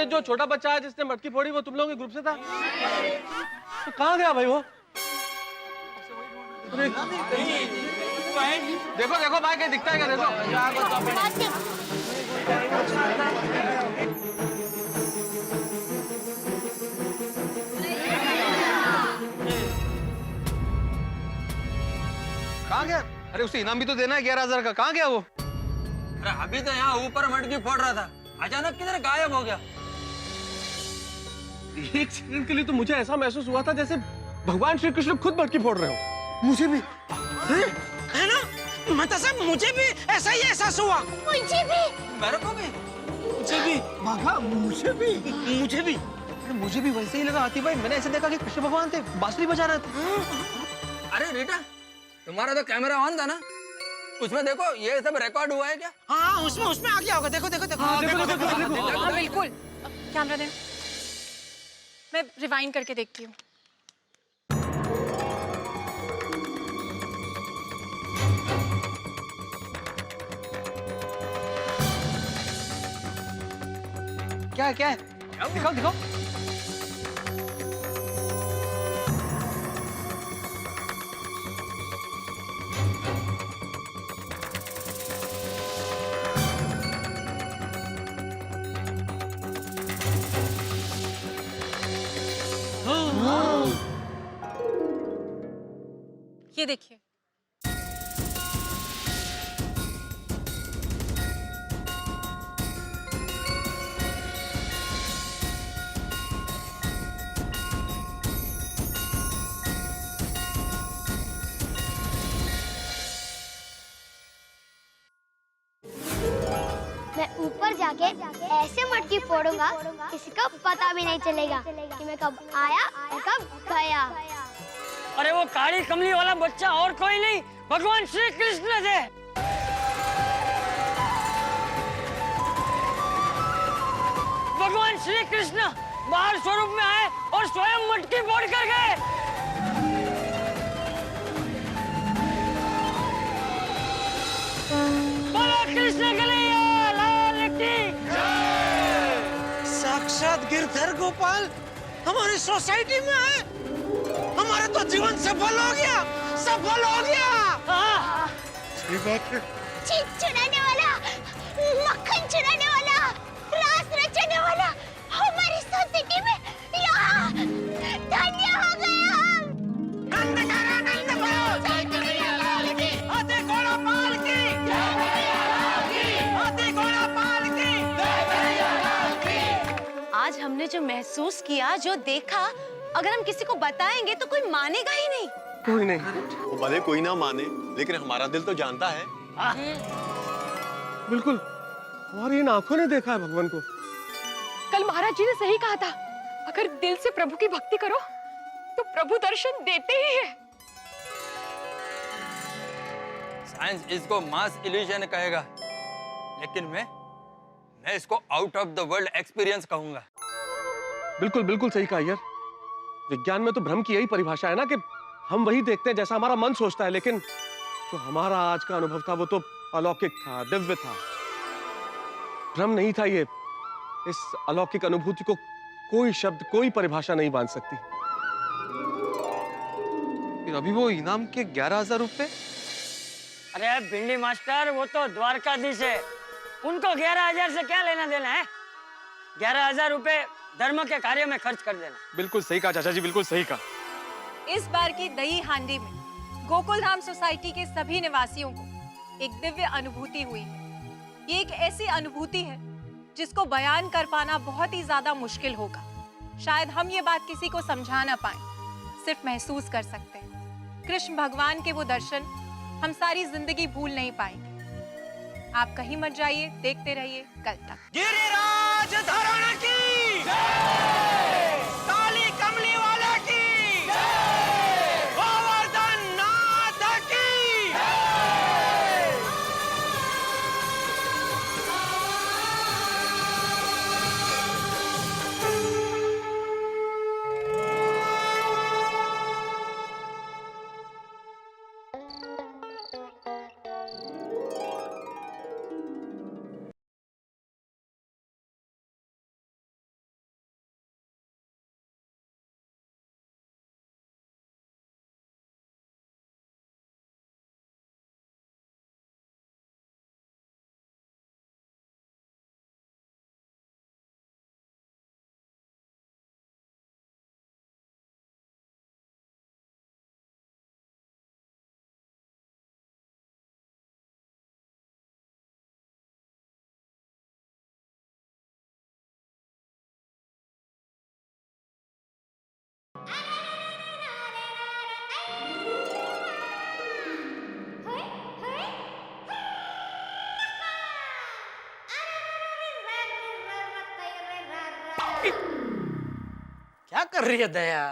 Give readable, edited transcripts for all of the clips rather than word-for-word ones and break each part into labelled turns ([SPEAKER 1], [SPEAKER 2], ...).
[SPEAKER 1] ये जो छोटा बच्चा है जिसने मटकी फोड़ी वो तुम लोगों के ग्रुप से था? तो कहाँ गया भाई वो? देखो देखो भाई, कहीं दिखता है क्या? देखो। कहाँ गया? अरे उसे इनाम भी तो देना है 11,000 का। कहाँ गया वो?
[SPEAKER 2] अरे अभी तो यहाँ ऊपर मटकी फोड़ रहा था, अचानक किधर गायब हो गया।
[SPEAKER 1] एक सेकंड के लिए तो मुझे ऐसा महसूस हुआ था जैसे भगवान श्री कृष्ण खुद मटकी फोड़ रहे हो।
[SPEAKER 3] मुझे भी है ना, मतलब साहब मुझे भी ऐसा ही एहसास हुआ।
[SPEAKER 4] मुझे भी,
[SPEAKER 2] मेरे को भी,
[SPEAKER 3] मुझे भी भागा, मुझे भी, मुझे भी।
[SPEAKER 1] मुझे भी वैसे ही लगा आती भाई, मैंने ऐसे देखा कि कृष्ण भगवान थे, बांसुरी बजा रहे थे।
[SPEAKER 2] अरे रीटा, तुम्हारा तो कैमरा ऑन था ना, उसमें देखो ये सब रिकॉर्ड हुआ है क्या?
[SPEAKER 3] हाँ उसमें आ गया होगा। देखो देखो देखो।
[SPEAKER 4] हाँ बिल्कुल। कैमरा दे, मैं रिवाइंड करके देखती हूँ।
[SPEAKER 1] क्या है क्या है? दिखाओ दिखाओ।
[SPEAKER 4] ये देखिए,
[SPEAKER 5] मैं ऊपर जाके ऐसे मटकी फोड़ूंगा किसी को पता भी नहीं चलेगा कि मैं कब आया और कब गया।
[SPEAKER 6] अरे वो काली कमली वाला बच्चा और कोई नहीं, भगवान श्री कृष्ण थे। भगवान श्री कृष्ण बाहर स्वरूप में आए और स्वयं मटकी फोड़ कर गए। बोलो कृष्ण कन्हैया लाल की जय।
[SPEAKER 3] साक्षात गिरधर गोपाल हमारी सोसाइटी में है। हमारा तो जीवन सफल हो गया, सफल हो गया।
[SPEAKER 6] हाँ।
[SPEAKER 3] सही बात है।
[SPEAKER 5] चीज चुराने वाला, मक्खन चुराने वाला, रास रचने वाला हमारी सोसाइटी में यहाँ धन्य हो गए हम।
[SPEAKER 3] नंद करो, नंद करो, जय कन्हैया लाल की, हाथी घोड़ा पाल की, जय कन्हैया लाल की, हाथी घोड़ा पाल की, जय कन्हैया लाल की।
[SPEAKER 7] आज हमने जो महसूस किया, जो देखा, अगर हम किसी को बताएंगे तो कोई मानेगा ही नहीं।
[SPEAKER 1] कोई नहीं।
[SPEAKER 8] वो भले कोई ना माने, लेकिन हमारा दिल तो जानता है।
[SPEAKER 1] बिल्कुल, हमारी इन आंखों ने देखा है भगवान को।
[SPEAKER 4] कल महाराज जी ने सही कहा था, अगर दिल से प्रभु की भक्ति करो तो प्रभु दर्शन देते ही है।
[SPEAKER 2] साइंस इसको मास इल्यूजन कहेगा, लेकिन मैं इसको out of the world experience कहूंगा।
[SPEAKER 1] बिल्कुल बिल्कुल सही कहा यार। विज्ञान में तो भ्रम की यही परिभाषा है ना कि हम वही देखते हैं जैसा हमारा मन सोचता है, लेकिन जो हमारा आज का अनुभव था वो तो अलौकिक था, दिव्य था। भ्रम नहीं था ये। इस अलौकिक अनुभूति को कोई शब्द, कोई परिभाषा नहीं बांध सकती। फिर अभी वो इनाम के 11,000 रुपए?
[SPEAKER 6] अरे भिंडी मास्टर, वो तो द्वारकाधीश है, उनको 11,000 से क्या लेना देना है। 11,000 रुपए धर्म के कार्य में खर्च कर देना।
[SPEAKER 1] बिल्कुल सही कहा चाचा जी, बिल्कुल सही कहा।
[SPEAKER 4] इस बार की दही हांडी में गोकुल धाम सोसाइटी के सभी निवासियों को एक दिव्य अनुभूति हुई है। ये एक ऐसी अनुभूति है जिसको बयान कर पाना बहुत ही ज्यादा मुश्किल होगा। शायद हम ये बात किसी को समझा ना पाए, सिर्फ महसूस कर सकते हैं। कृष्ण भगवान के वो दर्शन हम सारी जिंदगी भूल नहीं पाएंगे। आप कहीं मत जाइए, देखते रहिए कल तक।
[SPEAKER 3] गिरिराज धरण की जय, काली कमली वाला की जय।
[SPEAKER 6] कर रही है दया?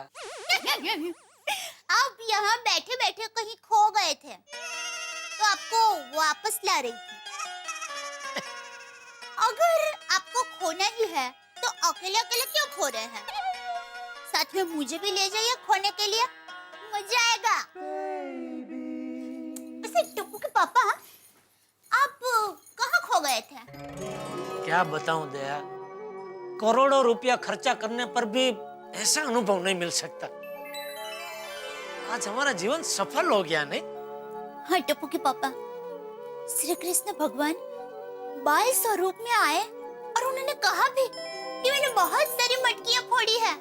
[SPEAKER 5] आप यहाँ बैठे बैठे कहीं खो गए थे तो आपको वापस ला रही थी। अगर आपको खोना ही है तो अकेले अकेले क्यों खो रहे हैं? साथ में मुझे भी ले जाइए खोने के लिए, मजा आएगा। वैसे टप्पू के पापा, आप कहाँ खो गए थे?
[SPEAKER 6] क्या बताऊं दया, करोड़ों रुपया खर्चा करने पर भी ऐसा अनुभव नहीं मिल सकता। आज हमारा जीवन सफल हो गया नहीं?
[SPEAKER 5] हाँ टप्पू के पापा, श्री कृष्ण भगवान बाल स्वरूप में आए और उन्होंने कहा भी कि मैंने बहुत सारी मटकियां फोड़ी है,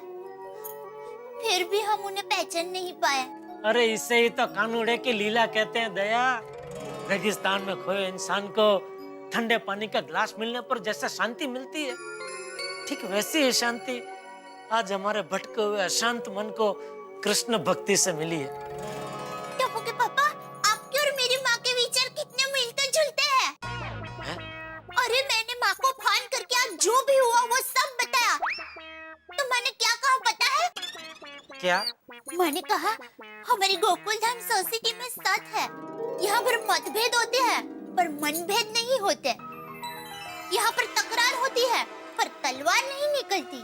[SPEAKER 5] फिर भी हम उन्हें पहचान नहीं पाए।
[SPEAKER 6] अरे इसे ही तो कानूड़े की लीला कहते हैं दया। रेगिस्तान में खोए इंसान को ठंडे पानी का गिलास मिलने पर जैसा शांति मिलती है, ठीक वैसी ही शांति आज हमारे भटके हुए अशांत मन को कृष्ण भक्ति से मिली है।
[SPEAKER 5] टप्पू के पापा, आपके और मेरी माँ के विचार कितने मिलते जुलते हैं। अरे मैंने माँ को फोन करके आज जो भी हुआ वो सब बताया। तो मैंने क्या कहा पता है?
[SPEAKER 6] क्या?
[SPEAKER 5] मैंने कहा हमारी गोकुल धाम सोसाइटी में सच है, यहाँ पर मतभेद होते हैं पर मनभेद नहीं होते। यहाँ पर तकरार होती है पर तलवार नहीं निकलती।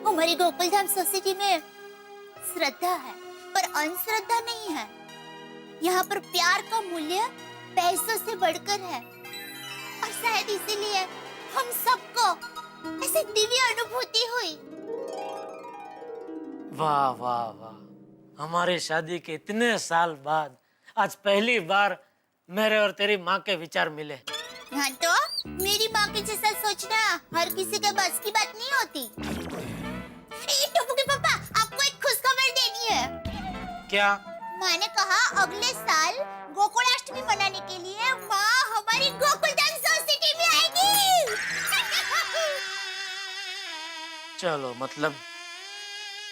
[SPEAKER 5] हमारी गोकुल धाम सोसाइटी में श्रद्धा है पर अंधश्रद्धा नहीं है। यहाँ पर प्यार का मूल्य पैसों से बढ़कर है और शायद इसीलिए हम सबको ऐसी दिव्य अनुभूति हुई।
[SPEAKER 6] वाह वाह वाह, हमारी शादी के इतने साल बाद आज पहली बार मेरे और तेरी माँ के विचार मिले।
[SPEAKER 5] हाँ तो मेरी माँ के जैसा सोचना हर किसी के बस की बात नहीं होती। टप्पू के पापा, आपको एक खुशखबर देनी है।
[SPEAKER 6] क्या?
[SPEAKER 5] माँ ने कहा अगले साल गोकुलाष्टमी मनाने के लिए माँ हमारी गोकुलधाम सोसाइटी में आएगी।
[SPEAKER 6] चलो, मतलब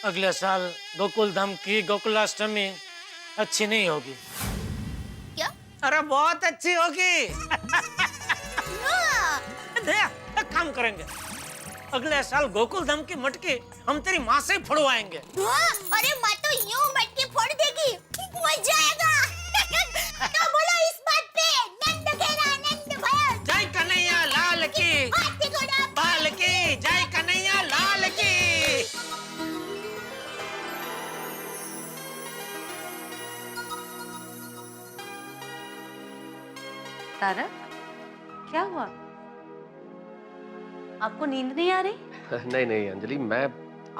[SPEAKER 6] अगले साल गोकुलधाम की गोकुलाष्टमी अच्छी नहीं होगी?
[SPEAKER 5] क्या?
[SPEAKER 6] अरे बहुत अच्छी होगी।
[SPEAKER 5] हाँ।
[SPEAKER 6] दया, एक काम करेंगे, अगले साल गोकुलधाम की मटकी हम तेरी माँ से ही फोड़वाएंगे।
[SPEAKER 5] हाँ, अरे माँ तो यूं मटकी फोड़ देगी, मजा आएगा। तो बोलो इस बात पे नंद घेरा नंद भयो।
[SPEAKER 6] जय कन्हैया लाल की,
[SPEAKER 5] हाथी घोड़ा
[SPEAKER 6] बाल की, जय कन्हैया लाल की।
[SPEAKER 7] तारक, क्या हुआ? आपको नींद नहीं आ रही?
[SPEAKER 1] नहीं नहीं अंजलि, मैं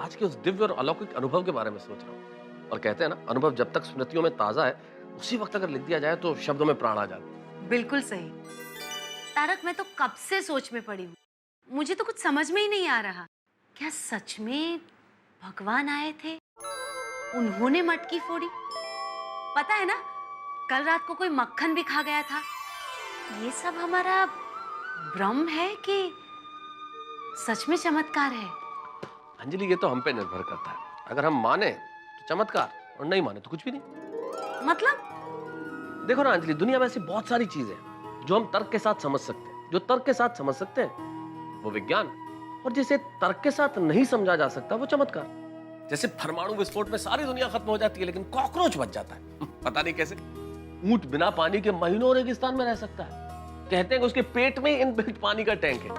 [SPEAKER 1] आज के उस दिव्य और अलौकिक अनुभव के बारे में सोच रहा हूँ। और कहते हैं ना, अनुभव जब तक स्मृतियों में ताजा है उसी वक्त अगर लिख दिया जाए तो शब्दों में प्राण आ जाते हैं।
[SPEAKER 7] बिल्कुल सही। तारक, मैं तो कब से सोच में पड़ी हूँ, मुझे तो कुछ समझ में ही नहीं आ रहा। क्या सच में भगवान आए थे? उन्होंने मटकी फोड़ी? पता है ना, कल रात को कोई मक्खन भी खा गया था। ये सब हमारा भ्रम है कि सच में चमत्कार है?
[SPEAKER 1] अंजलि, ये तो हम पे निर्भर करता है। अगर हम माने तो चमत्कार और नहीं माने तो कुछ भी नहीं।
[SPEAKER 7] मतलब?
[SPEAKER 1] देखो ना अंजलि, दुनिया में ऐसी बहुत सारी चीजें हैं जो हम तर्क के साथ समझ सकते हैं। जो तर्क के साथ समझ सकते हैं वो विज्ञान, और जिसे तर्क के साथ नहीं समझा जा सकता वो चमत्कार। जैसे परमाणु विस्फोट में सारी दुनिया खत्म हो जाती है लेकिन कॉकरोच बच जाता है। पता नहीं कैसे। ऊंट बिना पानी के महीनों रेगिस्तान में रह सकता है। कहते हैं कि उसके पेट में इनबिल्ट पानी का टैंक है।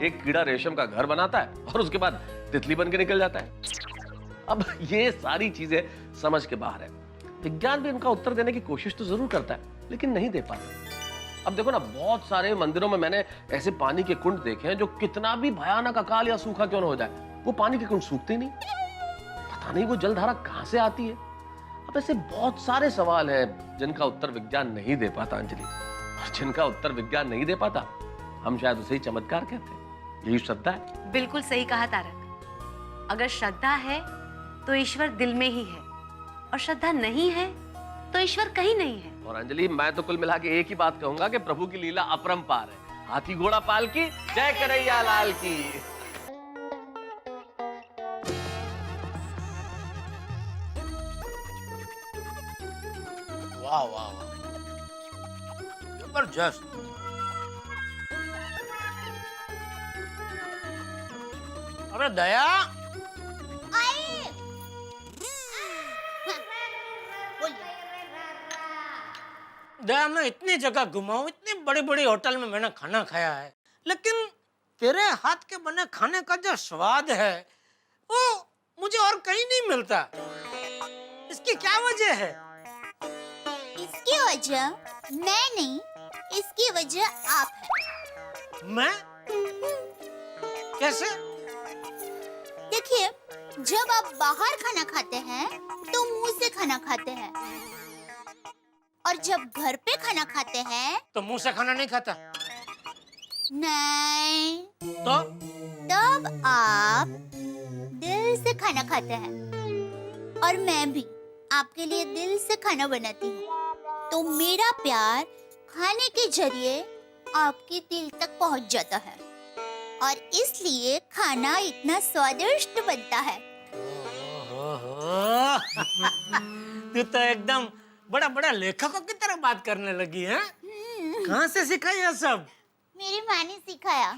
[SPEAKER 1] एक कीड़ा रेशम का घर बनाता है और उसके बाद तितली बन के निकल जाता है। अब ये सारी चीजें समझ के बाहर है। विज्ञान भी इनका उत्तर देने की कोशिश तो जरूर करता है लेकिन नहीं दे पाता। अब देखो ना, बहुत सारे मंदिरों में मैंने ऐसे पानी के कुंड देखे हैं जो कितना भी भयानक अकाल या सूखा क्यों ना हो जाए, वो पानी के कुंड सूखते नहीं। पता नहीं वो जलधारा कहां से आती है। अब ऐसे बहुत सारे सवाल हैं जिनका उत्तर विज्ञान नहीं दे पाता अंजलि। जिनका उत्तर विज्ञान नहीं दे पाता हम शायद उसे ही चमत्कार कहते हैं। यही श्रद्धा है।
[SPEAKER 7] बिल्कुल सही कहा तारक। अगर श्रद्धा है तो ईश्वर दिल में ही है, और श्रद्धा नहीं है तो ईश्वर कहीं नहीं है।
[SPEAKER 1] और अंजलि, मैं तो कुल मिला के एक ही बात कहूंगा कि प्रभु की लीला अपरंपार है। हाथी घोड़ा पाल की, जय कन्हैया लाल की।
[SPEAKER 6] वाह वाह वाह, जबरदस्त। अरे दया, दया, मैं इतनी जगह घुमा हूँ, इतनी बड़ी बड़ी होटल में मैंने खाना खाया है, लेकिन तेरे हाथ के बने खाने का जो स्वाद है वो मुझे और कहीं नहीं मिलता। इसकी क्या वजह है?
[SPEAKER 5] इसकी वजह मैं नहीं, इसकी वजह आप है।
[SPEAKER 6] मैं? कैसे?
[SPEAKER 5] देखिए, जब आप बाहर खाना खाते हैं तो मुंह से खाना खाते हैं, और जब घर पे खाना खाते हैं
[SPEAKER 6] तो मुंह से खाना नहीं खाता?
[SPEAKER 5] नहीं,
[SPEAKER 6] तो
[SPEAKER 5] तब आप दिल से खाना खाते हैं। और मैं भी आपके लिए दिल से खाना बनाती हूँ, तो मेरा प्यार खाने के जरिए आपके दिल तक पहुँच जाता है, और इसलिए खाना इतना स्वादिष्ट बनता है।
[SPEAKER 6] ओहो। तू तो एकदम बड़ा बड़ा लेखकों की तरह बात करने लगी है। कहाँ से सीखा यह सब?
[SPEAKER 5] मेरी माँ ने सिखाया।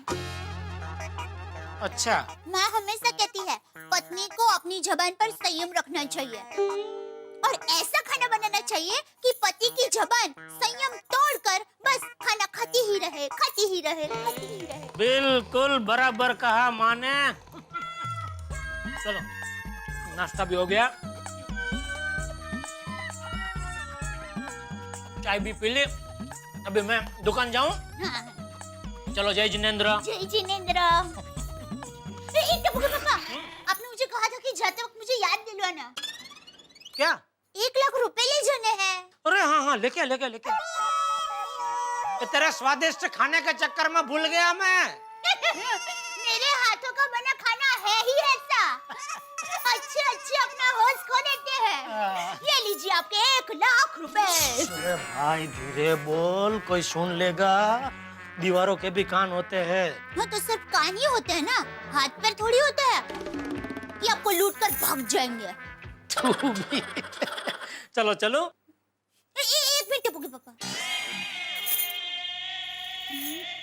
[SPEAKER 6] अच्छा।
[SPEAKER 5] माँ हमेशा कहती है पत्नी को अपनी जबान पर संयम रखना चाहिए, और ऐसा खाना बनाना चाहिए कि पति की जबान संयम तोड़कर बस खाना खाती ही रहे, खाती ही रहे, खाती ही रहे।
[SPEAKER 6] बिल्कुल बराबर कहा माँ ने। चलो, नाश्ता भी हो गया, चाय भी पी ली, अभी मैं दुकान जाऊं?
[SPEAKER 5] हाँ।
[SPEAKER 6] चलो, जय जिनेंद्र।
[SPEAKER 5] जय जिनेंद्र। पापा, आपने मुझे कहा था कि जाते वक्त मुझे याद दिलवाना।
[SPEAKER 6] क्या?
[SPEAKER 5] 1 लाख रुपए ले जाने हैं।
[SPEAKER 6] अरे हाँ हाँ, लेके लेके लेके। तेरा स्वादिष्ट खाने के चक्कर में भूल गया मैं।
[SPEAKER 5] मेरे हाथों का बना खाना है ही ऐसा। अच्छे अच्छे अपना होश खो देते हैं। ये लीजिए आपके 1 लाख रुपए।
[SPEAKER 6] अरे भाई धीरे बोल, कोई सुन लेगा। दीवारों के भी कान होते हैं।
[SPEAKER 5] हाँ, तो सिर्फ कान ही होते हैं ना, हाथ पैर थोड़ी होते हैं कि आपको लूट कर भाग जाएंगे।
[SPEAKER 6] तू भी। चलो चलो।
[SPEAKER 5] एक मिनट टपुके पापा।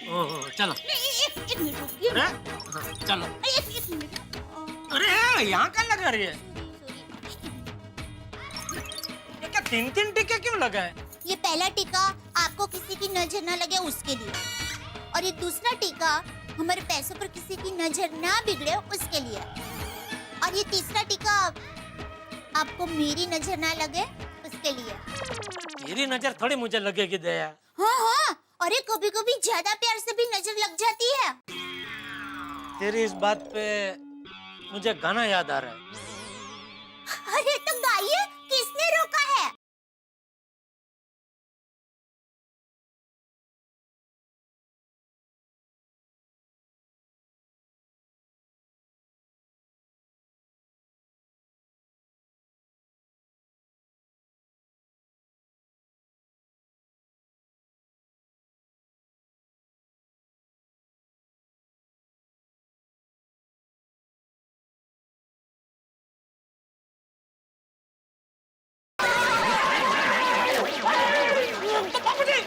[SPEAKER 6] ओह, चलो।
[SPEAKER 5] एक मिनट रुकिए।
[SPEAKER 6] अरे, हाँ, चलो।
[SPEAKER 5] एक मिनट।
[SPEAKER 6] अरे यहाँ क्या लगा रही है? ये क्या 3-3 टीके क्यों लगा है?
[SPEAKER 5] ये पहला टीका आपको किसी की नजर न लगे उसके लिए, और ये दूसरा टीका हमारे पैसों पर किसी की नजर ना बिगड़े उसके लिए, और ये तीसरा टीका आपको मेरी नजर ना लगे उसके लिए।
[SPEAKER 6] मेरी नजर थोड़ी मुझे लगेगी दया।
[SPEAKER 5] हाँ हाँ, अरे कभी कभी ज्यादा प्यार से भी नजर लग जाती है।
[SPEAKER 6] तेरी इस बात पे मुझे गाना याद आ रहा है।
[SPEAKER 5] अरे तो गाइए, किसने रोका है?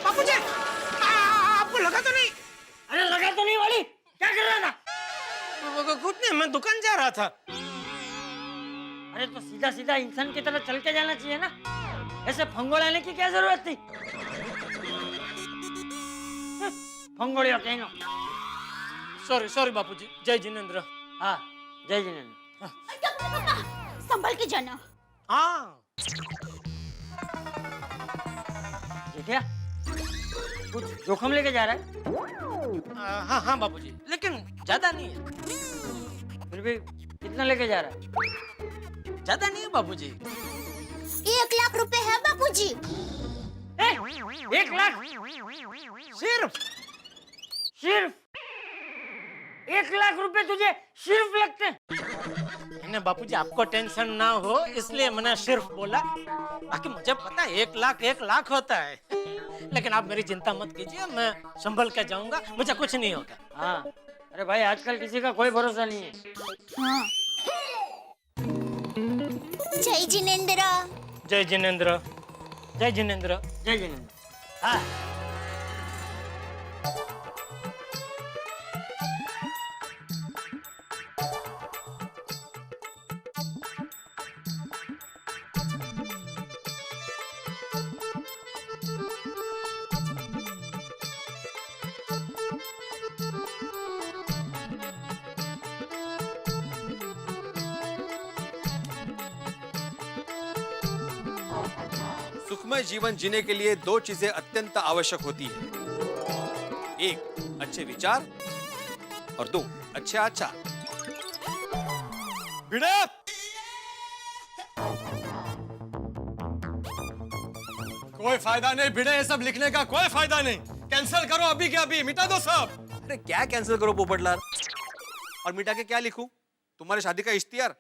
[SPEAKER 6] बापूजी, आपको लगा तो नहीं? अरे लगा तो नहीं वाली, क्या कर रहा था? कुछ नहीं, मैं दुकान जा रहा था।
[SPEAKER 9] अरे तो सीधा सीधा इंसान की तरह चल के जाना चाहिए ना, ऐसे फंगोड़ाने की क्या जरूरत थी? फंगोड़िया कहना।
[SPEAKER 6] सॉरी सॉरी बापूजी। जय जिनेंद्र।
[SPEAKER 9] हाँ, जय जिनेंद्र।
[SPEAKER 5] पापा, संभल के जाना।
[SPEAKER 6] हाँ।
[SPEAKER 9] जेठिया, कुछ जोखम लेके जा रहा है?
[SPEAKER 6] हाँ हाँ बापूजी, लेकिन ज्यादा नहीं है।
[SPEAKER 9] फिर भी कितना लेके जा रहा है?
[SPEAKER 6] ज्यादा नहीं है बापूजी।
[SPEAKER 5] 1 लाख रुपए है बापूजी।
[SPEAKER 9] 1 लाख?
[SPEAKER 6] सिर्फ
[SPEAKER 9] सिर्फ 1 लाख रुपए तुझे सिर्फ लगते हैं?
[SPEAKER 6] नहीं बापूजी, आपको टेंशन ना हो इसलिए मैंने सिर्फ बोला, बाकी मुझे पता है 1 लाख होता है। लेकिन आप मेरी चिंता मत कीजिए, मैं संभल के जाऊंगा, मुझे कुछ नहीं होगा।
[SPEAKER 9] हाँ, अरे भाई आजकल किसी का कोई भरोसा नहीं है।
[SPEAKER 5] हाँ। जय जिनेंद्र।
[SPEAKER 6] जय जिनेंद्र। जय जिनेंद्र।
[SPEAKER 9] जय जिनेंद्र। हाँ।
[SPEAKER 10] सुखमय जीवन जीने के लिए दो चीजें अत्यंत आवश्यक होती है। एक अच्छे विचार और दो अच्छे आचार।
[SPEAKER 8] भिड़े, कोई फायदा नहीं भिड़े, ये सब लिखने का कोई फायदा नहीं। कैंसिल करो अभी के अभी, मिटा दो सब।
[SPEAKER 10] अरे क्या कैंसिल करो पोपटलाल, और मिटा के क्या लिखूं? तुम्हारे शादी का इश्तिहार?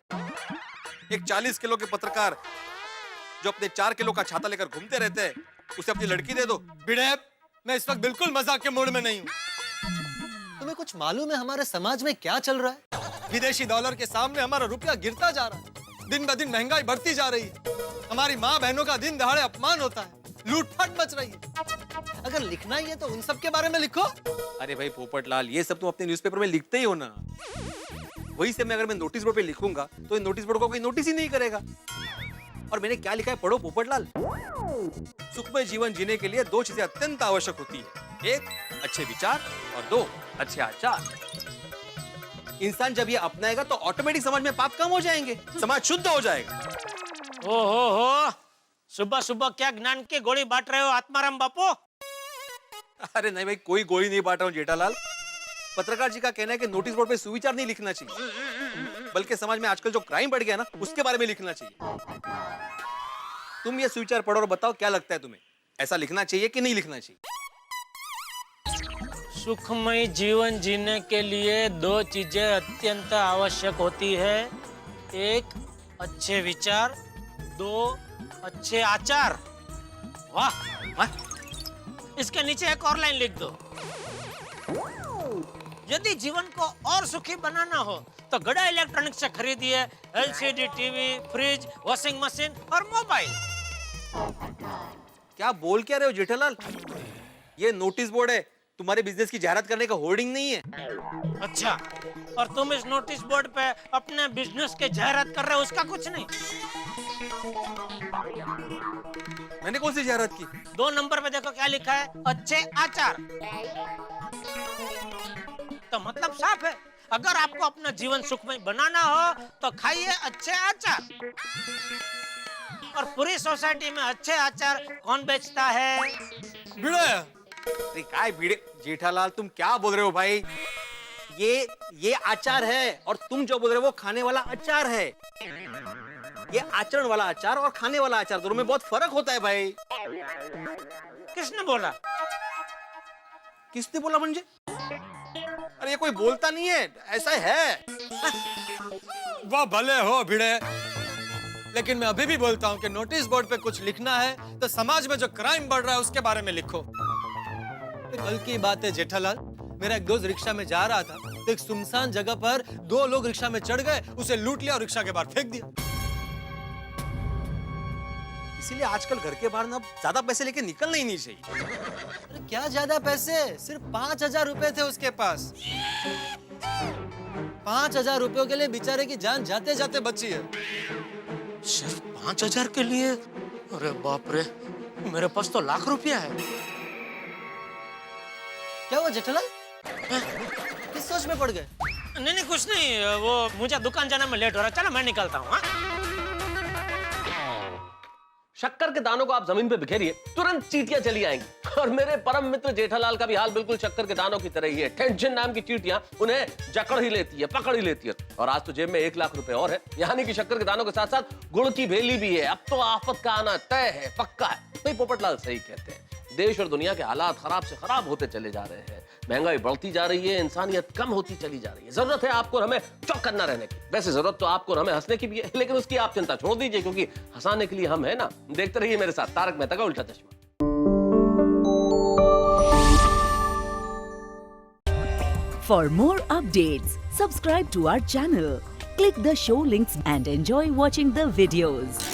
[SPEAKER 10] एक 40 किलो के पत्रकार जो अपने 4 किलो का छाता लेकर घूमते रहते हैं, उसे अपनी लड़की दे दो।
[SPEAKER 8] भिड़े, मैं इस वक्त बिल्कुल मजाक के मूड में नहीं हूँ। तुम्हें कुछ मालूम है हमारे समाज में क्या चल रहा है? विदेशी डॉलर के सामने हमारा रुपया गिरता जा रहा है। दिन ब दिन महंगाई बढ़ती जा रही है। हमारी माँ बहनों का दिन दहाड़े अपमान होता है, लूटपाट मच रही है। अगर लिखना ही है तो उन सब के बारे में लिखो।
[SPEAKER 10] अरे भाई पोपटलाल, ये सब तुम अपने न्यूज़पेपर में लिखते ही हो ना। वही से मैं अगर मैं नोटिस बोर्ड पे लिखूंगा तो नोटिस बोर्ड को कोई नोटिस ही नहीं करेगा। और मैंने क्या लिखा है पढ़ो पोपटलाल। सुखमय जीवन जीने के लिए दो चीजें अत्यंत आवश्यक होती है। एक अच्छे विचार और दो अच्छे आचार। इंसान जब ये अपनाएगा तो ऑटोमेटिक समाज में पाप कम हो जाएंगे, समाज शुद्ध हो जाएगा।
[SPEAKER 6] हो सुबह सुबह क्या ज्ञान की गोली बांट रहे हो आत्माराम बापू?
[SPEAKER 10] अरे नहीं भाई, कोई गोली नहीं बांट रहा हूँ जेठालाल। पत्रकार जी का कहना है कि नोटिस बोर्ड पे सुविचार नहीं लिखना चाहिए, बल्कि समाज में आजकल जो क्राइम बढ़ गया ना, उसके बारे में लिखना चाहिए। तुम ये सुविचार पढ़ो और बताओ क्या लगता है तुम्हें, ऐसा लिखना चाहिए कि नहीं लिखना चाहिए?
[SPEAKER 6] सुखमय जीवन जीने के लिए दो चीजें अत्यंत आवश्यक होती है। एक अच्छे विचार, दो अच्छे आचार। वाह वाह, इसके नीचे एक और लाइन लिख दो। यदि जीवन को और सुखी बनाना हो तो गड़ा इलेक्ट्रॉनिक्स से खरीदिए LCD TV, fridge, washing machine और मोबाइल।
[SPEAKER 10] क्या बोल क्या रहे हो जेठालाल? ये नोटिस बोर्ड है, तुम्हारे बिजनेस की जाहिरात करने का होर्डिंग नहीं है।
[SPEAKER 6] अच्छा, और तुम इस नोटिस बोर्ड पे अपने बिजनेस के जाहिरात कर रहे हो, उसका कुछ नहीं?
[SPEAKER 10] मैंने कौन सी जाहिरात की?
[SPEAKER 6] 2 नंबर पे देखो क्या लिखा है, अच्छे आचार। तो मतलब साफ है, अगर आपको अपना जीवन सुखमय बनाना हो तो खाइए अच्छे आचार। और पूरी सोसाइटी में अच्छे आचार कौन बेचता है?
[SPEAKER 8] भिड़े,
[SPEAKER 10] अरे काय भिड़े जेठालाल, तुम क्या बोल रहे हो भाई? ये आचार है और तुम जो बोल रहे हो वो खाने वाला अचार है। ये आचरण वाला अचार और खाने वाला अचार, दोनों में बहुत फर्क होता है भाई।
[SPEAKER 6] किसने बोला?
[SPEAKER 10] किसने बोला म्हणजे? अरे ये कोई बोलता नहीं है, ऐसा है।
[SPEAKER 8] वाह भले हो भिड़े, लेकिन मैं अभी भी बोलता हूँ कि नोटिस बोर्ड पे कुछ लिखना है तो समाज में जो क्राइम बढ़ रहा है उसके बारे में लिखो। कल की बात है जेठालाल, मेरा एक दोस्त रिक्शा में जा रहा था तो एक सुनसान जगह पर 2 लोग रिक्शा में चढ़ गए, उसे लूट लिया और रिक्शा के बाहर फेंक दिया।
[SPEAKER 10] इसीलिए आजकल घर के बाहर ना ज्यादा पैसे लेके निकलना ही नहीं चाहिए।
[SPEAKER 8] अरे क्या ज्यादा पैसे, सिर्फ 5,000 रुपए थे उसके पास। 5,000 रुपयों के लिए बेचारे की जान जाते जाते बची है।
[SPEAKER 6] सिर्फ 5,000 के लिए? अरे बाप रे, मेरे पास तो लाख रुपया है।
[SPEAKER 8] क्या हुआ जेठालाल, किस सोच में पड़ गए?
[SPEAKER 6] नहीं कुछ नहीं, वो मुझे दुकान जाने में लेट हो रहा है। चलो मैं निकलता हूँ।
[SPEAKER 1] शक्कर के दानों को आप जमीन पे बिखेरिए, तुरंत चींटियां चली आएंगी। और मेरे परम मित्र जेठालाल का भी हाल बिल्कुल शक्कर के दानों की तरह ही है। टेंशन नाम की चींटियां उन्हें जकड़ ही लेती है, पकड़ ही लेती है। और आज तो जेब में 1 लाख रुपए और है, यानी कि शक्कर के दानों के साथ साथ गुड़ की भेली भी है। अब तो आफत का आना तय है, पक्का है। भाई पोपटलाल सही कहते हैं, देश और दुनिया के हालात खराब से खराब होते चले जा रहे हैं। महंगाई बढ़ती जा रही है, इंसानियत कम होती चली जा रही है। जरूरत है आपको और हमें चौकन्ना रहने की। वैसे जरूरत तो आपको और हमें हंसने की भी है, लेकिन उसकी आप चिंता छोड़ दीजिए, क्योंकि हंसाने के लिए हम है ना। देखते रहिए मेरे साथ तारक मेहता का उल्टा चश्मा।
[SPEAKER 11] For more updates, subscribe to our channel, click the show links and enjoy watching the videos.